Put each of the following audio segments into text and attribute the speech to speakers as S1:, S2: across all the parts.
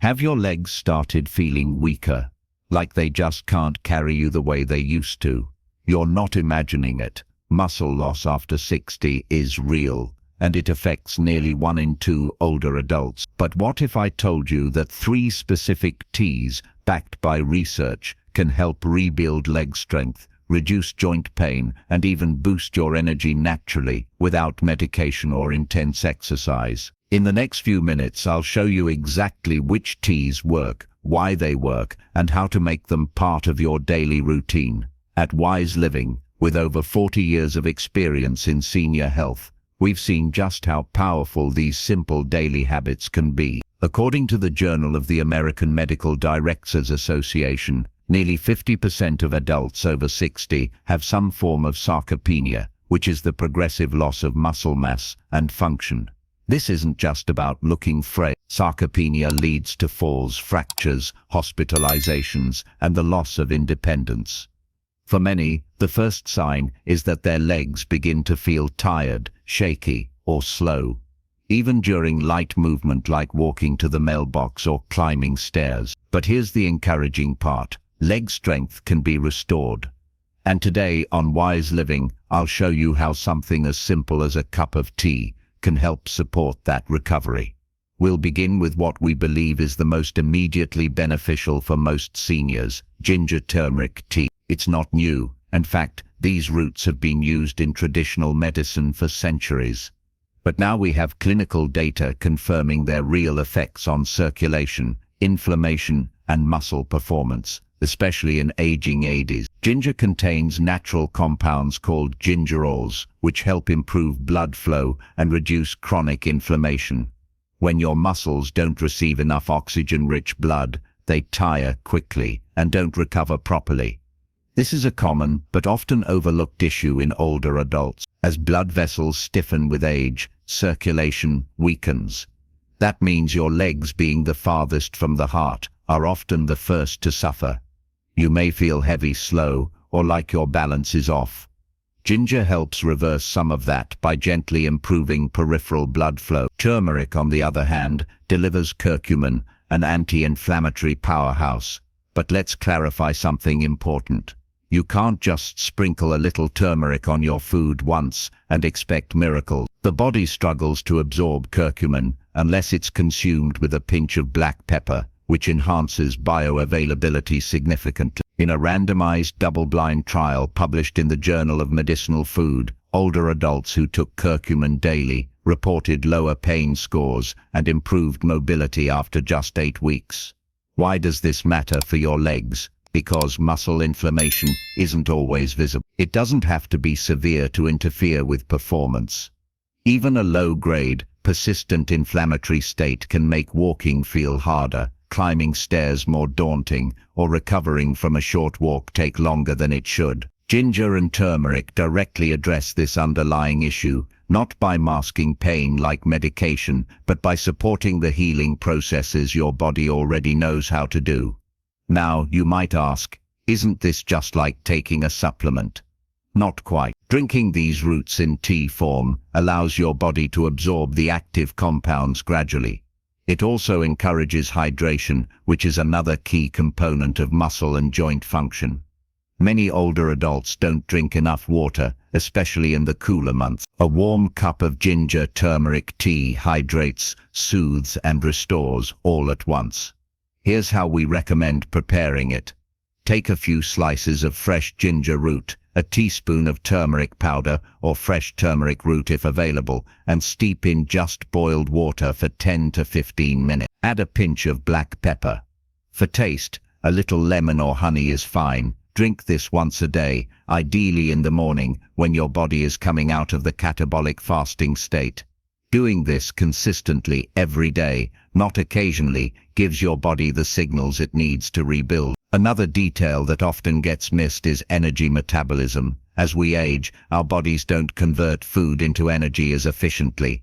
S1: Have your legs started feeling weaker, like they just can't carry you the way they used to? You're not imagining it. Muscle loss after 60 is real, and it affects nearly 1 in 2 older adults. But what if I told you that 3 specific teas, backed by research, can help rebuild leg strength, reduce joint pain, and even boost your energy naturally, without medication or intense exercise? In the next few minutes, I'll show you exactly which teas work, why they work, and how to make them part of your daily routine. At Wise Living, with over 40 years of experience in senior health, we've seen just how powerful these simple daily habits can be. According to the Journal of the American Medical Directors Association, nearly 50% of adults over 60 have some form of sarcopenia, which is the progressive loss of muscle mass and function. This isn't just about looking frail. Sarcopenia leads to falls, fractures, hospitalizations, and the loss of independence. For many, the first sign is that their legs begin to feel tired, shaky, or slow, even during light movement like walking to the mailbox or climbing stairs. But here's the encouraging part. Leg strength can be restored. And today on Wise Living, I'll show you how something as simple as a cup of tea can help support that recovery. We'll begin with what we believe is the most immediately beneficial for most seniors: ginger turmeric tea. It's not new. In fact, these roots have been used in traditional medicine for centuries. But now we have clinical data confirming their real effects on circulation, inflammation, and muscle performance, especially in aging 80s. Ginger contains natural compounds called gingerols, which help improve blood flow and reduce chronic inflammation. When your muscles don't receive enough oxygen-rich blood, they tire quickly and don't recover properly. This is a common but often overlooked issue in older adults. As blood vessels stiffen with age, circulation weakens. That means your legs, being the farthest from the heart, are often the first to suffer. You may feel heavy, slow, or like your balance is off. Ginger helps reverse some of that by gently improving peripheral blood flow. Turmeric, on the other hand, delivers curcumin, an anti-inflammatory powerhouse. But let's clarify something important. You can't just sprinkle a little turmeric on your food once and expect miracles. The body struggles to absorb curcumin unless it's consumed with a pinch of black pepper, which enhances bioavailability significantly. In a randomized double-blind trial published in the Journal of Medicinal Food, older adults who took curcumin daily reported lower pain scores and improved mobility after just 8 weeks. Why does this matter for your legs? Because muscle inflammation isn't always visible. It doesn't have to be severe to interfere with performance. Even a low-grade, persistent inflammatory state can make walking feel harder, climbing stairs more daunting, or recovering from a short walk take longer than it should. Ginger and turmeric directly address this underlying issue, not by masking pain like medication, but by supporting the healing processes your body already knows how to do. Now, you might ask, isn't this just like taking a supplement? Not quite. Drinking these roots in tea form allows your body to absorb the active compounds gradually. It also encourages hydration, which is another key component of muscle and joint function. Many older adults don't drink enough water, especially in the cooler months. A warm cup of ginger turmeric tea hydrates, soothes, and restores all at once. Here's how we recommend preparing it. Take a few slices of fresh ginger root, a teaspoon of turmeric powder or fresh turmeric root if available, and steep in just boiled water for 10 to 15 minutes. Add a pinch of black pepper. For taste, a little lemon or honey is fine. Drink this once a day, ideally in the morning when your body is coming out of the catabolic fasting state. Doing this consistently every day, not occasionally, gives your body the signals it needs to rebuild. Another detail that often gets missed is energy metabolism. As we age, our bodies don't convert food into energy as efficiently.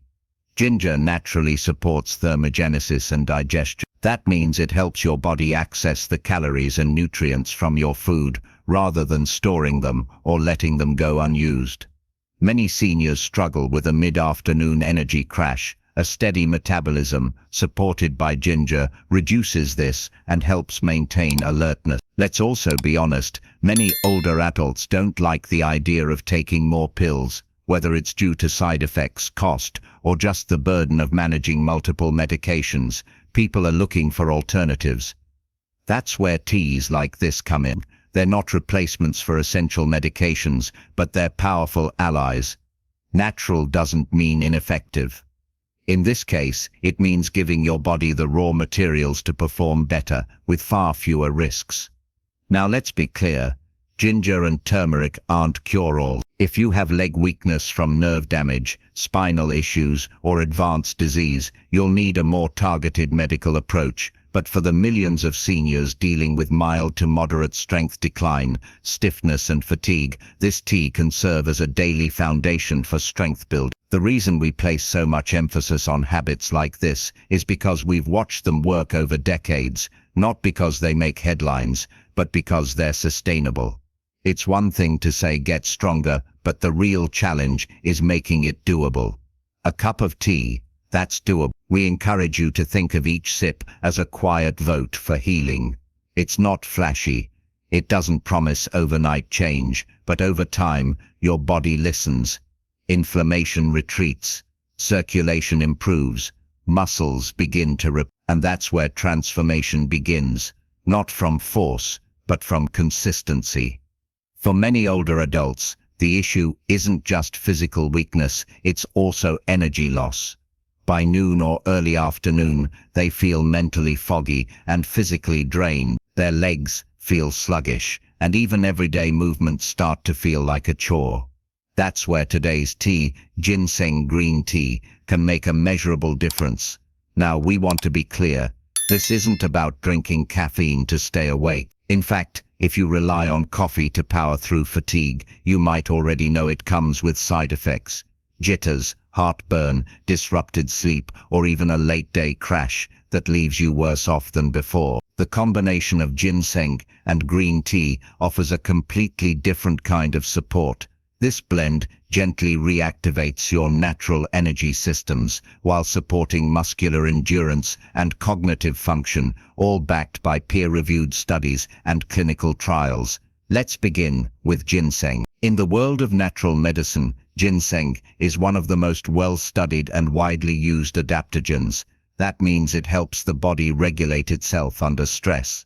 S1: Ginger naturally supports thermogenesis and digestion. That means it helps your body access the calories and nutrients from your food, rather than storing them or letting them go unused. Many seniors struggle with a mid-afternoon energy crash, A steady metabolism, supported by ginger, reduces this and helps maintain alertness. Let's also be honest, many older adults don't like the idea of taking more pills, whether it's due to side effects, cost, or just the burden of managing multiple medications. People are looking for alternatives. That's where teas like this come in. They're not replacements for essential medications, but they're powerful allies. Natural doesn't mean ineffective. In this case, it means giving your body the raw materials to perform better, with far fewer risks. Now let's be clear, ginger and turmeric aren't cure-all. If you have leg weakness from nerve damage, spinal issues, or advanced disease, you'll need a more targeted medical approach. But for the millions of seniors dealing with mild to moderate strength decline, stiffness and fatigue, this tea can serve as a daily foundation for strength building. The reason we place so much emphasis on habits like this is because we've watched them work over decades, not because they make headlines, but because they're sustainable. It's one thing to say get stronger, but the real challenge is making it doable. A cup of tea, that's doable. We encourage you to think of each sip as a quiet vote for healing. It's not flashy. It doesn't promise overnight change, but over time, your body listens. Inflammation retreats, circulation improves, muscles begin to repair, and that's where transformation begins, not from force, but from consistency. For many older adults, the issue isn't just physical weakness, it's also energy loss. By noon or early afternoon, they feel mentally foggy and physically drained. Their legs feel sluggish, and even everyday movements start to feel like a chore. That's where today's tea, ginseng green tea, can make a measurable difference. Now, we want to be clear, this isn't about drinking caffeine to stay awake. In fact, if you rely on coffee to power through fatigue, you might already know it comes with side effects. Jitters, heartburn, disrupted sleep, or even a late-day crash that leaves you worse off than before. The combination of ginseng and green tea offers a completely different kind of support. This blend gently reactivates your natural energy systems while supporting muscular endurance and cognitive function, all backed by peer-reviewed studies and clinical trials. Let's begin with ginseng. In the world of natural medicine, ginseng is one of the most well-studied and widely used adaptogens. That means it helps the body regulate itself under stress.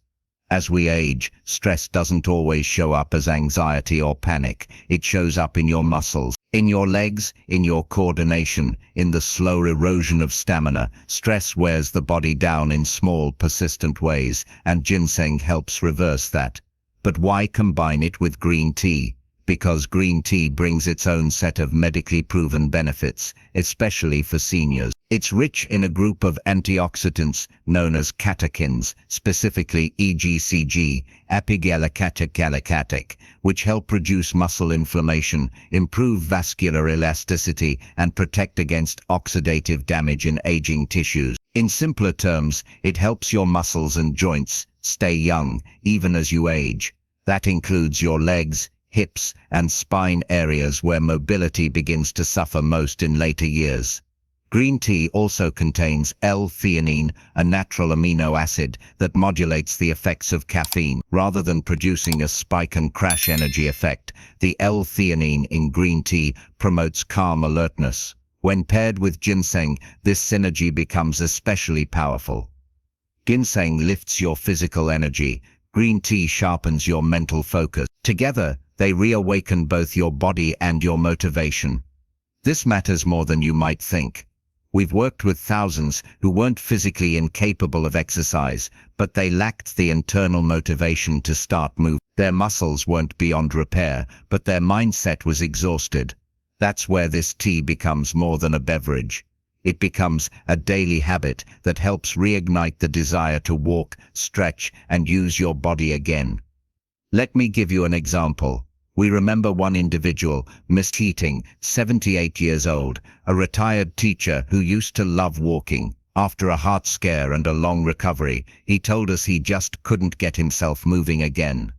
S1: As we age, stress doesn't always show up as anxiety or panic. It shows up in your muscles, in your legs, in your coordination, in the slow erosion of stamina. Stress wears the body down in small, persistent ways, and ginseng helps reverse that. But why combine it with green tea? Because green tea brings its own set of medically proven benefits, especially for seniors. It's rich in a group of antioxidants known as catechins, specifically EGCG, apigallicatic, which help reduce muscle inflammation, improve vascular elasticity, and protect against oxidative damage in aging tissues. In simpler terms, it helps your muscles and joints stay young, even as you age. That includes your legs, hips, and spine areas where mobility begins to suffer most in later years. Green tea also contains L-theanine, a natural amino acid that modulates the effects of caffeine. Rather than producing a spike and crash energy effect, the L-theanine in green tea promotes calm alertness. When paired with ginseng, this synergy becomes especially powerful. Ginseng lifts your physical energy. Green tea sharpens your mental focus. Together, they reawaken both your body and your motivation. This matters more than you might think. We've worked with thousands who weren't physically incapable of exercise, but they lacked the internal motivation to start moving. Their muscles weren't beyond repair, but their mindset was exhausted. That's where this tea becomes more than a beverage. It becomes a daily habit that helps reignite the desire to walk, stretch, and use your body again. Let me give you an example. We remember one individual, Miss Keating, 78 years old, a retired teacher who used to love walking. After a heart scare and a long recovery, he told us he just couldn't get himself moving again.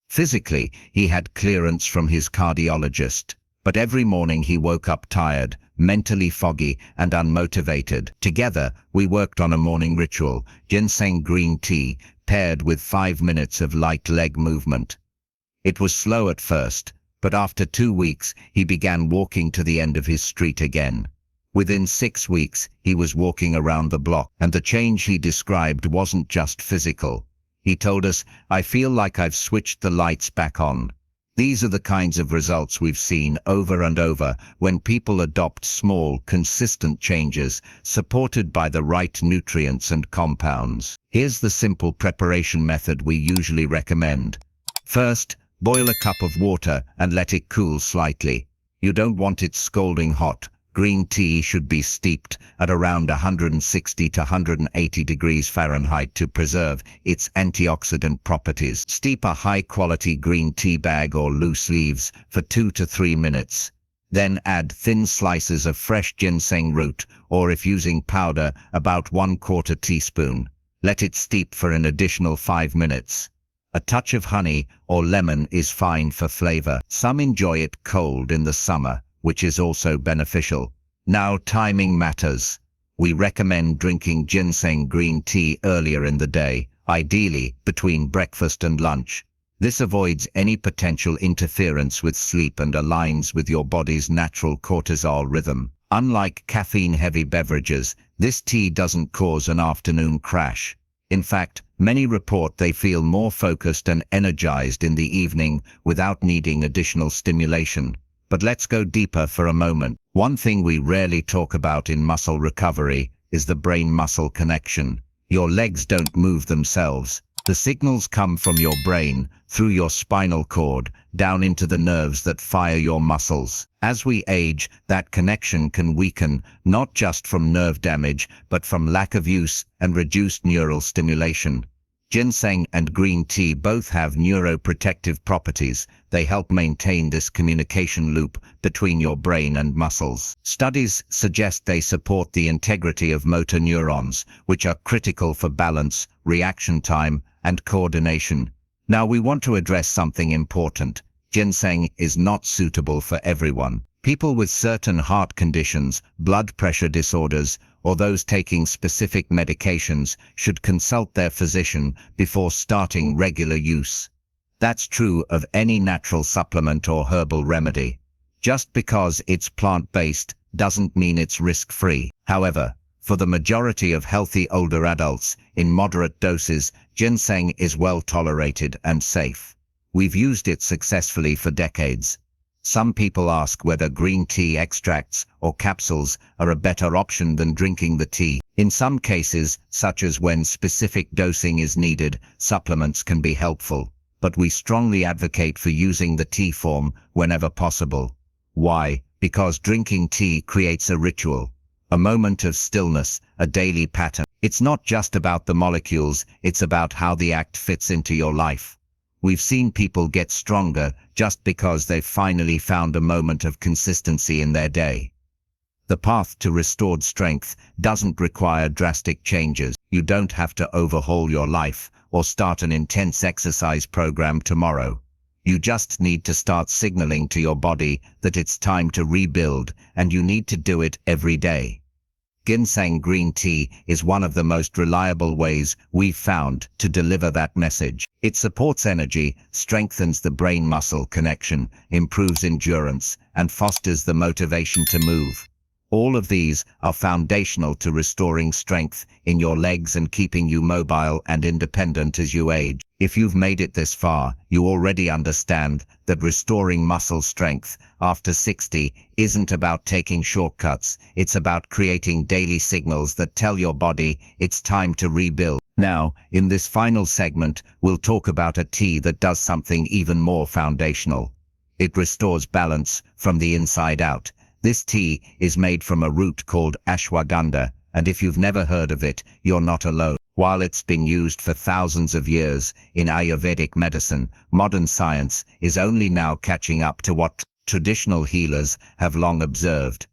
S1: Physically, he had clearance from his cardiologist, But every morning he woke up tired, mentally foggy, and unmotivated. Together, we worked on a morning ritual, ginseng green tea, paired with 5 minutes of light leg movement. It was slow at first, but after 2 weeks, he began walking to the end of his street again. Within 6 weeks, he was walking around the block, and the change he described wasn't just physical. He told us, "I feel like I've switched the lights back on." These are the kinds of results we've seen over and over when people adopt small, consistent changes supported by the right nutrients and compounds. Here's the simple preparation method we usually recommend. First, boil a cup of water and let it cool slightly. You don't want it scalding hot. Green tea should be steeped at around 160 to 180 degrees Fahrenheit to preserve its antioxidant properties. Steep a high-quality green tea bag or loose leaves for 2 to 3 minutes. Then add thin slices of fresh ginseng root, or if using powder, about 1/4 teaspoon. Let it steep for an additional 5 minutes. A touch of honey or lemon is fine for flavor. Some enjoy it cold in the summer, which is also beneficial. Now, timing matters. We recommend drinking ginseng green tea earlier in the day, ideally between breakfast and lunch. This avoids any potential interference with sleep and aligns with your body's natural cortisol rhythm. Unlike caffeine-heavy beverages, this tea doesn't cause an afternoon crash. In fact, many report they feel more focused and energized in the evening without needing additional stimulation. But let's go deeper for a moment. One thing we rarely talk about in muscle recovery is the brain-muscle connection. Your legs don't move themselves. The signals come from your brain, through your spinal cord, down into the nerves that fire your muscles. As we age, that connection can weaken, not just from nerve damage, but from lack of use and reduced neural stimulation. Ginseng and green tea both have neuroprotective properties. They help maintain this communication loop between your brain and muscles. Studies suggest they support the integrity of motor neurons, which are critical for balance, reaction time, and coordination. Now we want to address something important. Ginseng is not suitable for everyone. People with certain heart conditions, blood pressure disorders, or those taking specific medications should consult their physician before starting regular use. That's true of any natural supplement or herbal remedy. Just because it's plant-based doesn't mean it's risk-free. However, for the majority of healthy older adults, in moderate doses, ginseng is well tolerated and safe. We've used it successfully for decades. Some people ask whether green tea extracts or capsules are a better option than drinking the tea. In some cases, such as when specific dosing is needed, supplements can be helpful, but we strongly advocate for using the tea form whenever possible. Why? Because drinking tea creates a ritual, a moment of stillness, a daily pattern. It's not just about the molecules, it's about how the act fits into your life. We've seen people get stronger just because they've finally found a moment of consistency in their day. The path to restored strength doesn't require drastic changes. You don't have to overhaul your life or start an intense exercise program tomorrow. You just need to start signaling to your body that it's time to rebuild, and you need to do it every day. Ginseng green tea is one of the most reliable ways we've found to deliver that message. It supports energy, strengthens the brain-muscle connection, improves endurance, and fosters the motivation to move. All of these are foundational to restoring strength in your legs and keeping you mobile and independent as you age. If you've made it this far, you already understand that restoring muscle strength after 60 isn't about taking shortcuts. It's about creating daily signals that tell your body it's time to rebuild. Now, in this final segment, we'll talk about a tea that does something even more foundational. It restores balance from the inside out. This tea is made from a root called ashwagandha, and if you've never heard of it, you're not alone. While it's been used for thousands of years in Ayurvedic medicine, modern science is only now catching up to what traditional healers have long observed.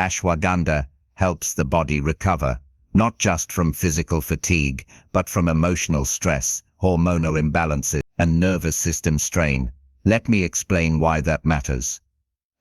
S1: Ashwagandha helps the body recover, not just from physical fatigue, but from emotional stress, hormonal imbalances, and nervous system strain. Let me explain why that matters.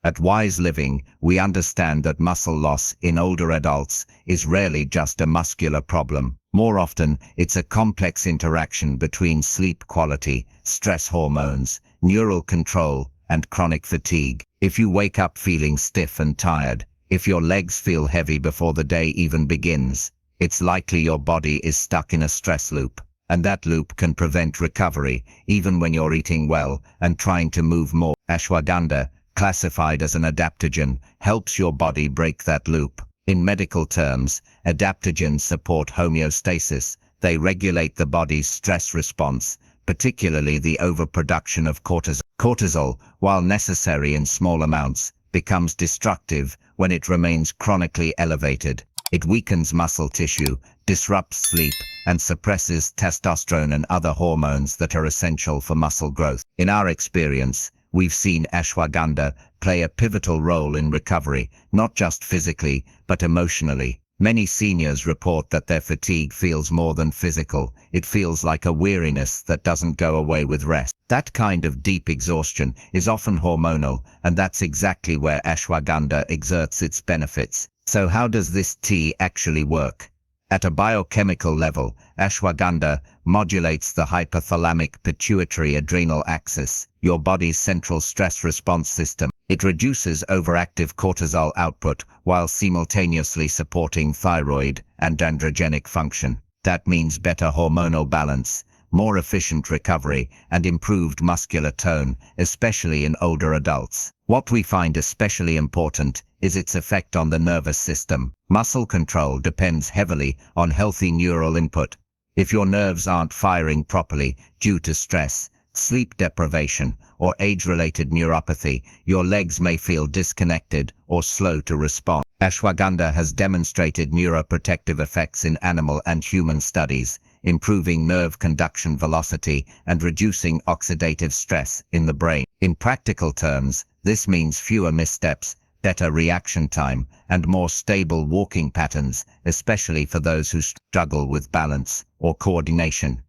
S1: At Wise Living, we understand that muscle loss in older adults is rarely just a muscular problem. More often, it's a complex interaction between sleep quality, stress hormones, neural control, and chronic fatigue. If you wake up feeling stiff and tired, if your legs feel heavy before the day even begins, it's likely your body is stuck in a stress loop. And that loop can prevent recovery, even when you're eating well and trying to move more. Ashwagandha, classified as an adaptogen, helps your body break that loop. In medical terms, adaptogens support homeostasis. They regulate the body's stress response, particularly the overproduction of cortisol. Cortisol, while necessary in small amounts, becomes destructive when it remains chronically elevated. It weakens muscle tissue, disrupts sleep, and suppresses testosterone and other hormones that are essential for muscle growth. In our experience, we've seen ashwagandha play a pivotal role in recovery, not just physically, but emotionally. Many seniors report that their fatigue feels more than physical. It feels like a weariness that doesn't go away with rest. That kind of deep exhaustion is often hormonal, and that's exactly where ashwagandha exerts its benefits. So how does this tea actually work? At a biochemical level, ashwagandha modulates the hypothalamic pituitary adrenal axis, your body's central stress response system. It reduces overactive cortisol output while simultaneously supporting thyroid and androgenic function. That means better hormonal balance, more efficient recovery, and improved muscular tone, especially in older adults. What we find especially important is its effect on the nervous system. Muscle control depends heavily on healthy neural input. If your nerves aren't firing properly due to stress, sleep deprivation, or age-related neuropathy, your legs may feel disconnected or slow to respond. Ashwagandha has demonstrated neuroprotective effects in animal and human studies, improving nerve conduction velocity and reducing oxidative stress in the brain. In practical terms, this means fewer missteps, better reaction time, and more stable walking patterns, especially for those who struggle with balance or coordination.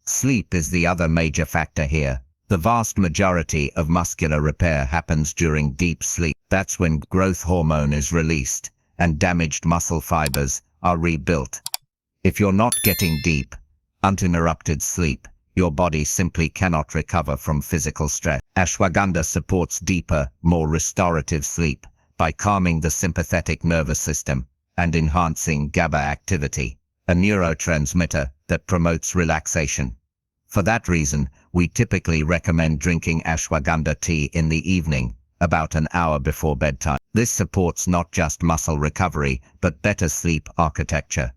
S1: Sleep is the other major factor here. The vast majority of muscular repair happens during deep sleep. That's when growth hormone is released and damaged muscle fibers are rebuilt. If you're not getting deep, uninterrupted sleep, your body simply cannot recover from physical stress. Ashwagandha supports deeper, more restorative sleep by calming the sympathetic nervous system and enhancing GABA activity, a neurotransmitter that promotes relaxation. For that reason, we typically recommend drinking ashwagandha tea in the evening, about an hour before bedtime. This supports not just muscle recovery, but better sleep architecture.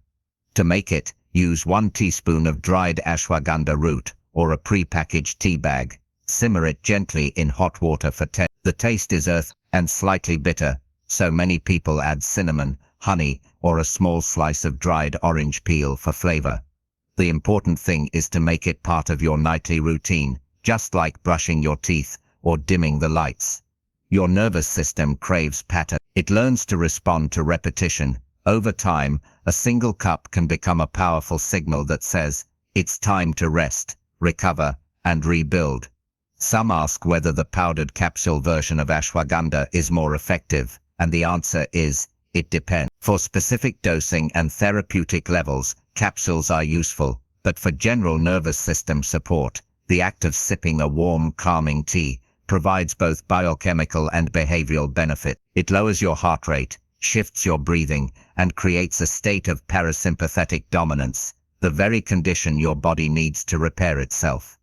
S1: To make it, use 1 teaspoon of dried ashwagandha root, or a pre-packaged tea bag. Simmer it gently in hot water for 10. The taste is earthy and slightly bitter, so many people add cinnamon, honey, or a small slice of dried orange peel for flavor. The important thing is to make it part of your nightly routine, just like brushing your teeth or dimming the lights. Your nervous system craves pattern. It learns to respond to repetition. Over time, a single cup can become a powerful signal that says, it's time to rest, recover, and rebuild. Some ask whether the powdered capsule version of ashwagandha is more effective, and the answer is, it depends. For specific dosing and therapeutic levels, capsules are useful, but for general nervous system support, the act of sipping a warm, calming tea provides both biochemical and behavioral benefit. It lowers your heart rate, shifts your breathing, and creates a state of parasympathetic dominance, the very condition your body needs to repair itself.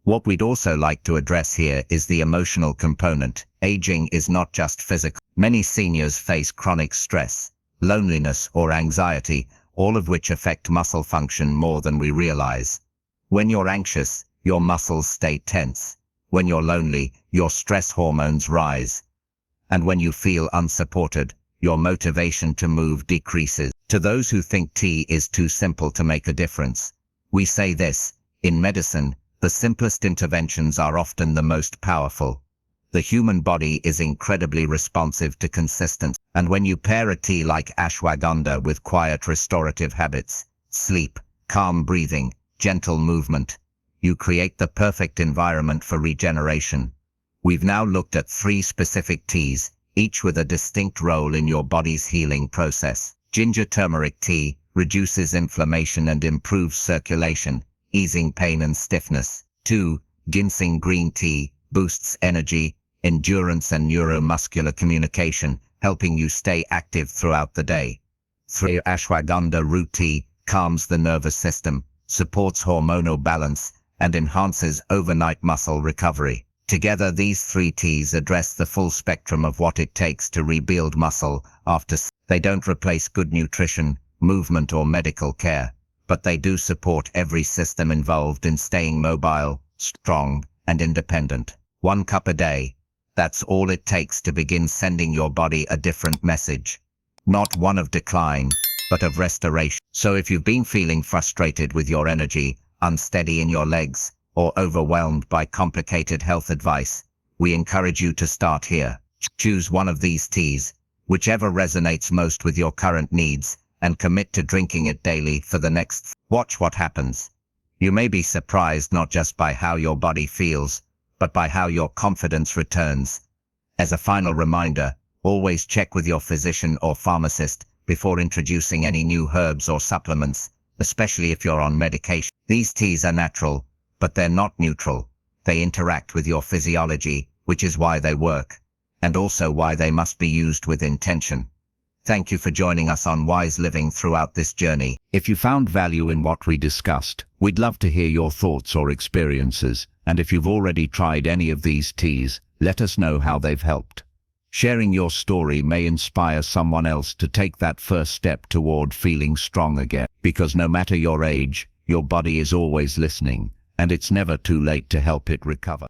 S1: What we'd also like to address here is the emotional component. Aging is not just physical. Many seniors face chronic stress, loneliness, or anxiety, all of which affect muscle function more than we realize. When you're anxious, your muscles stay tense. When you're lonely, your stress hormones rise. And when you feel unsupported, your motivation to move decreases. To those who think tea is too simple to make a difference, we say this: in medicine, the simplest interventions are often the most powerful. The human body is incredibly responsive to consistency, and when you pair a tea like ashwagandha with quiet restorative habits, sleep, calm breathing, gentle movement, you create the perfect environment for regeneration.
S2: We've now looked at 3 specific teas, each with a distinct role in your body's healing process. Ginger turmeric tea reduces inflammation and improves circulation, easing pain and stiffness. 2. Ginseng green tea boosts energy, endurance and neuromuscular communication, helping you stay active throughout the day. 3. Ashwagandha root tea calms the nervous system, supports hormonal balance, and enhances overnight muscle recovery. Together, these 3 teas address the full spectrum of what it takes to rebuild muscle after. They don't replace good nutrition, movement, or medical care, but they do support every system involved in staying mobile, strong, and independent. 1 cup a day. That's all it takes to begin sending your body a different message. Not one of decline, but of restoration. So if you've been feeling frustrated with your energy, unsteady in your legs, or overwhelmed by complicated health advice, we encourage you to start here. Choose one of these teas, whichever resonates most with your current needs, and commit to drinking it daily for the next. Watch what happens. You may be surprised not just by how your body feels, but by how your confidence returns. As a final reminder, always check with your physician or pharmacist before introducing any new herbs or supplements, especially if you're on medication. These teas are natural, but they're not neutral. They interact with your physiology, which is why they work, and also why they must be used with intention. Thank you for joining us on Wise Living throughout this journey.
S1: If you found value in what we discussed, we'd love to hear your thoughts or experiences, and if you've already tried any of these teas, let us know how they've helped. Sharing your story may inspire someone else to take that first step toward feeling strong again, because no matter your age, your body is always listening, and it's never too late to help it recover.